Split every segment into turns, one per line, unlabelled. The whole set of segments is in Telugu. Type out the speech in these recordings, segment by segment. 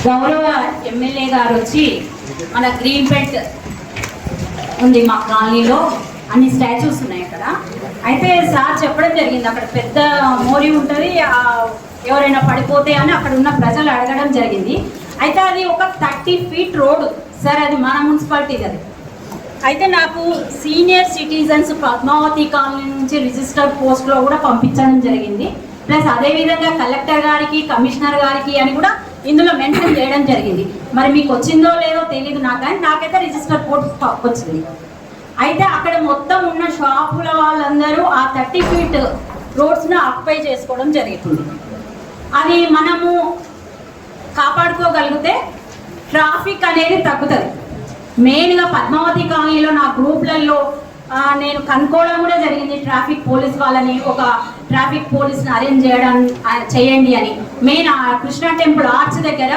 గౌరవ ఎమ్మెల్యే గారు వచ్చి మన గ్రీన్ బెల్ట్ ఉంది మా కాలనీలో, అన్ని స్టాచ్యూస్ ఉన్నాయి అక్కడ. అయితే సార్ చెప్పడం జరిగింది, అక్కడ పెద్ద మోరీ ఉంటుంది, ఎవరైనా పడిపోతే అని అక్కడ ఉన్న ప్రజలు అడగడం జరిగింది. అయితే అది ఒక 30 ఫీట్ రోడ్ సార్, అది మన మున్సిపాలిటీ కదా. అయితే నాకు సీనియర్ సిటిజన్స్ పద్మావతి కాలనీ నుంచి రిజిస్టర్ పోస్ట్లో కూడా పంపించడం జరిగింది. ప్లస్ అదేవిధంగా కలెక్టర్ గారికి, కమిషనర్ గారికి అని కూడా ఇందులో మెన్షన్ చేయడం జరిగింది. మరి మీకు వచ్చిందో లేదో తెలియదు నాకు, కానీ నాకైతే రిజిస్టర్ పోస్ట్ వచ్చింది. అయితే అక్కడ మొత్తం ఉన్న షాపుల వాళ్ళందరూ ఆ 30 ఫీట్ రోడ్స్ను ఆక్యుపై చేసుకోవడం జరుగుతుంది. అది మనము కాపాడుకోగలిగితే ట్రాఫిక్ అనేది తగ్గుతుంది. మెయిన్గా పద్మావతి కాలనీలో నా గ్రూప్లలో నేను కనుక్కోవడం కూడా జరిగింది, ట్రాఫిక్ పోలీస్ వాళ్ళని, ఒక ట్రాఫిక్ పోలీస్ని అరేంజ్ చేయండి అని. మెయిన్ కృష్ణా టెంపుల్ ఆర్చ్ దగ్గర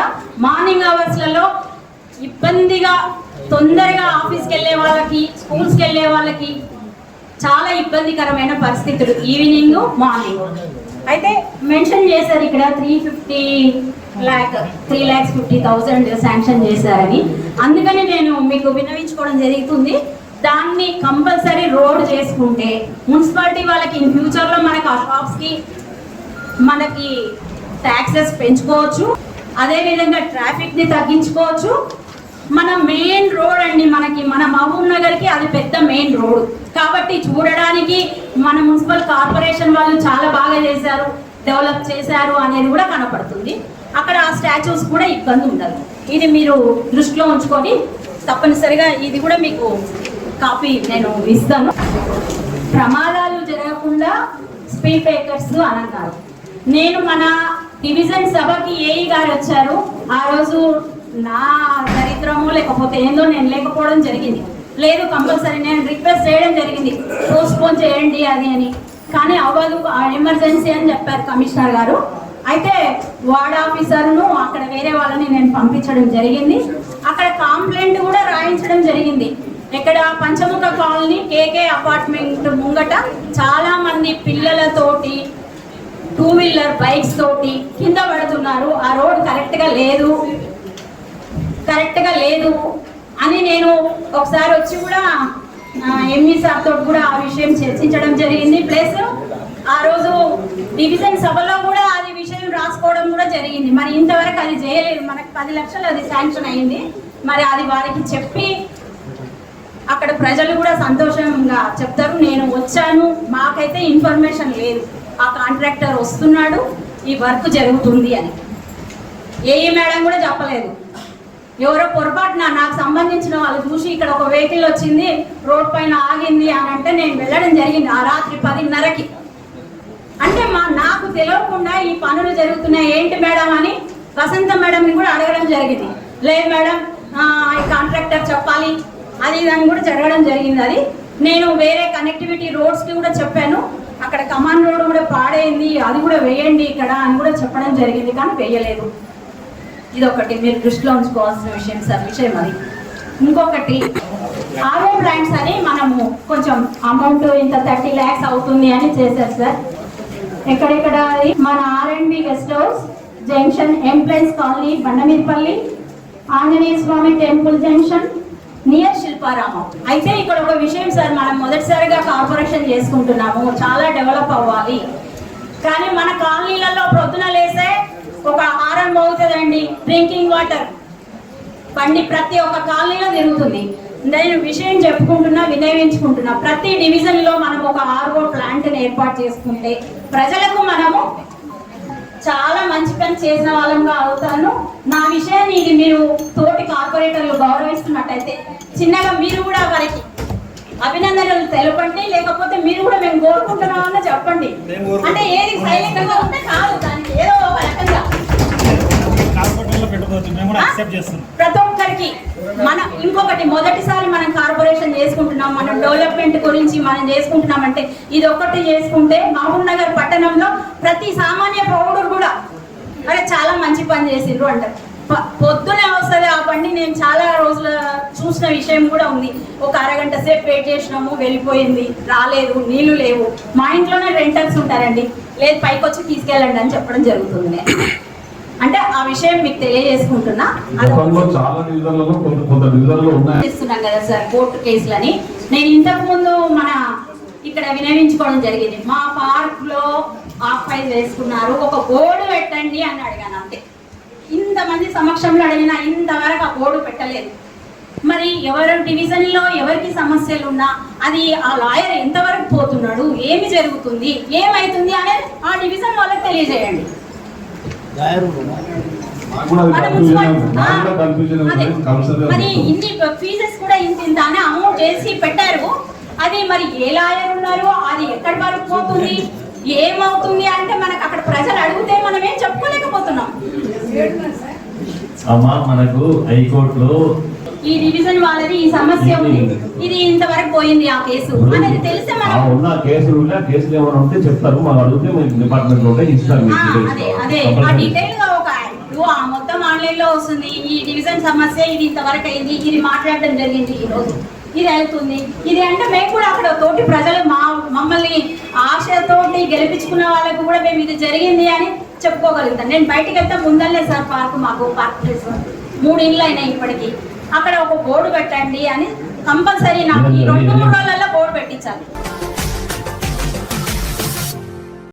మార్నింగ్ అవర్స్లలో ఇబ్బందిగా, తొందరగా ఆఫీస్కి వెళ్ళే వాళ్ళకి, స్కూల్స్కి వెళ్ళే వాళ్ళకి చాలా ఇబ్బందికరమైన పరిస్థితులు ఈవినింగ్ మార్నింగ్. అయితే మెన్షన్ చేశారు ఇక్కడ 3,50,000 శాంక్షన్ చేశారని. అందుకని నేను మీకు విన్నవించుకోవడం జరుగుతుంది. దాన్ని కంపల్సరీ రోడ్ చేసుకుంటే మున్సిపాలిటీ వాళ్ళకి ఇన్ ఫ్యూచర్లో మనకు ఆ షాప్స్కి మనకి ట్యాక్సెస్ పెంచుకోవచ్చు, అదేవిధంగా ట్రాఫిక్ని తగ్గించుకోవచ్చు. మన మెయిన్ రోడ్ అండి, మనకి మన మహబూబ్ నగర్కి అది పెద్ద మెయిన్ రోడ్ కాబట్టి చూడడానికి మన మున్సిపల్ కార్పొరేషన్ వాళ్ళు చాలా బాగా చేశారు, డెవలప్ చేశారు అనేది కూడా కనపడుతుంది. అక్కడ ఆ స్టాచ్యూస్ కూడా ఇబ్బంది ఉండదు. ఇది మీరు దృష్టిలో ఉంచుకొని తప్పనిసరిగా ఇది కూడా మీకు కాపీ నేను ఇస్తాను. ప్రమాదాలు జరగకుండా స్పీడ్ బ్రేకర్స్ అని అన్నారు. నేను మన డివిజన్ సభకి ఏఈ గారు వచ్చారు. ఆ రోజు నా దరిద్రమో లేకపోతే ఏందో నేను లేకపోవడం జరిగింది. లేదు కంపల్సరీ నేను రిక్వెస్ట్ చేయడం జరిగింది, పోస్ట్పోన్ చేయండి అది అని. కానీ అవ్వదు, ఎమర్జెన్సీ అని చెప్పారు కమిషనర్ గారు. అయితే వార్డ్ ఆఫీసర్ను అక్కడ వేరే వాళ్ళని నేను పంపించడం జరిగింది. అక్కడ కంప్లైంట్ కూడా రాయించడం జరిగింది. ఇక్కడ పంచముఖ కాలనీ కేకే అపార్ట్మెంట్ ముంగట చాలా మంది పిల్లలతోటి 2 వీలర్ బైక్స్ తోటి కింద పడుతున్నారు. ఆ రోడ్ కరెక్ట్గా లేదు అని నేను ఒకసారి వచ్చి కూడా ఎంఈ సార్ తోటి కూడా ఆ విషయం చర్చించడం జరిగింది. ప్లస్ ఆ రోజు డివిజన్ సభలో కూడా అది విషయం రాసుకోవడం కూడా జరిగింది. మరి ఇంతవరకు అది చేయలేదు. మనకు 10 లక్షలు అది శాంక్షన్ అయింది. మరి అది వారికి చెప్పి అక్కడ ప్రజలు కూడా సంతోషంగా చెప్తారు. నేను వచ్చాను, మాకైతే ఇన్ఫర్మేషన్ లేదు, ఆ కాంట్రాక్టర్ వస్తున్నాడు, ఈ వర్క్ జరుగుతుంది అని. ఏఈ మేడం కూడా చెప్పలేదు. ఎవరో పొరపాటున నాకు సంబంధించిన వాళ్ళు చూసి ఇక్కడ ఒక వెహికల్ వచ్చింది, రోడ్ పైన ఆగింది అని అంటే నేను వెళ్ళడం జరిగింది ఆ రాత్రి 10:30కి. అంటే నాకు తెలియకుండా ఈ పనులు జరుగుతున్నాయి ఏంటి మేడం అని వసంత మేడంని కూడా అడగడం జరిగింది. లేదు మేడం, ఈ కాంట్రాక్టర్ చెప్పాలి అది ఇదని కూడా జరగడం జరిగింది. అది నేను వేరే కనెక్టివిటీ రోడ్స్కి కూడా చెప్పాను, అక్కడ కమాండ్ రోడ్ కూడా పాడైంది, అది కూడా వేయండి ఇక్కడ అని కూడా చెప్పడం జరిగింది, కానీ వేయలేదు. ఇదొకటి మీరు దృష్టిలో ఉంచుకోవాల్సిన విషయం సార్, విషయం అది. ఇంకొకటి ఆర్ఓ ప్లాంట్స్ అని మనము కొంచెం అమౌంట్ ఇంత 30 lakhs అవుతుంది అని చేశారు సార్. ఎక్కడెక్కడ మన R&B guest house junction, employees colony Bandameedapalli, Anjaneya Swamy temple junction near Shilparamam. అయితే ఇక్కడ ఒక విషయం సార్, మనం మొదటిసారిగా కార్పొరేషన్ చేసుకుంటున్నాము, చాలా డెవలప్ అవ్వాలి. కానీ మన కాలనీలలో ప్రొద్దున లేసే ఒక హారన్ మోగుతుందండి, డ్రింకింగ్ వాటర్ బండి ప్రతి ఒక్క కాలనీలో తిరుగుతుంది. నేను విషయం చెప్పుకుంటున్నా, వినియోగించుకుంటున్నా. ప్రతి డివిజన్లో మనం ఒక ఆర్ఓ ప్లాంట్ని ఏర్పాటు చేసుకుంటే ప్రజలకు మనము చాలా మంచి పని చేసిన వాళ్ళంగా అవుతాను. నా విషయాన్ని ఇది మీరు తోటి కార్పొరేటర్లు గౌరవిస్తున్నట్టయితే చిన్నగా మీరు కూడా వారికి అభినందనలు తెలపండి, లేకపోతే మీరు కూడా మేము కోరుకుంటున్నామని చెప్పండి. అంటే ఏది సైలెంట్ గా ఉంటే కాదు, దానికి ఏదో ఒక రకంగా ప్రతి ఒక్కరికి మన ఇంకొకటి మొదటిసారి మనం కార్పొరేషన్ చేసుకుంటున్నాం, మనం డెవలప్మెంట్ గురించి మనం చేసుకుంటున్నామంటే ఇది ఒక్కటి చేసుకుంటే మహబూబ్ నగర్ పట్టణంలో ప్రతి సామాన్య పౌరుడు కూడా అరే చాలా మంచి పని చేసిండ్రు అంటారు. పొద్దునే వస్తుంది ఆ బండి. నేను చాలా రోజుల చూసిన విషయం కూడా ఉంది. ఒక అరగంట సేపు వెయిట్ చేసినాము, వెళ్ళిపోయింది, రాలేదు, నీళ్లు లేవు. మా ఇంట్లోనే రెంటర్స్ ఉంటారండి, లేదు పైకి వచ్చి తీసుకెళ్ళండి అని చెప్పడం జరుగుతుంది. అంటే ఆ విషయం మీకు తెలియజేసుకుంటున్నా.
గతంలో చాలా డివిజన్లలో కొంత డివిజన్లు ఉన్నాయి
ఇస్తున్నాం కదా సార్ కోర్టు కేసులని. నేను ఇంతకు ముందు మన ఇక్కడ వినవించుకోవడం జరిగింది. మా పార్క్ లో ఆఫైజ్ వేసుకున్నారు, ఒక బోర్డు పెట్టండి అని అడిగాను. అంతే, ఇంతమంది సమక్షంలో అడిగినా ఇంతవరకు ఆ బోర్డు పెట్టలేదు. మరి ఎవరు డివిజన్ లో ఎవరికి సమస్యలు ఉన్నా అది ఆ లాయర్ ఎంతవరకు పోతున్నాడు, ఏమి జరుగుతుంది, ఏమైతుంది అనేది ఆ డివిజన్ వాళ్ళకి తెలియజేయండి. మరి ఇన్ని ఫీజెస్ కూడా ఇంత అని అమౌంట్ చేసి పెట్టారు. అది మరి ఏ లాయర్ ఉన్నారు, అది ఎక్కడి వరకు పోతుంది, ఏమవుతుంది అంటే మనకు అక్కడ ప్రజలు అడిగితే మనం ఏం చెప్పుకోలేకపోతున్నాం.
అమ్మా మనకు హైకోర్టులో
ఈ డివిజన్ వాళ్ళది ఈ సమస్య ఉంది, ఇది ఇంతవరకు పోయింది ఆ కేసు అనేది తెలిస్తే మనం
ఉన్న కేసులు ఏమైనా ఉంటే చెప్తారు, మనం అడిగితే డిపార్ట్మెంట్ లో ఇస్తారు.
అదే ఆ డీటెయిల్ గా ఒక ఆ మొత్తం ఆన్లైన్ లో వస్తుంది. ఈ డివిజన్ సమస్య ఇది ఇంతవరకు అయింది, ఇది మాట్లాడడం జరిగింది, ఈ రోజు ఇది అవుతుంది, ఇది అంటే మేము కూడా అక్కడ తోటి ప్రజలు మమ్మల్ని ఆశతోటి గెలిపించుకున్న వాళ్ళకు కూడా మేము ఇది జరిగింది అని చెప్పుకోగలుగుతాం. నేను బయటికి వెళ్తే ముందల్లే సార్ మాకు పార్క్ ప్లేస్ 3 ఇండ్లు అయినాయి ఇప్పటికీ. అక్కడ ఒక బోర్డు పెట్టండి అని కంపల్సరీ నాకు ఈ 2-3 రోజులలో బోర్డు పెట్టించాలి.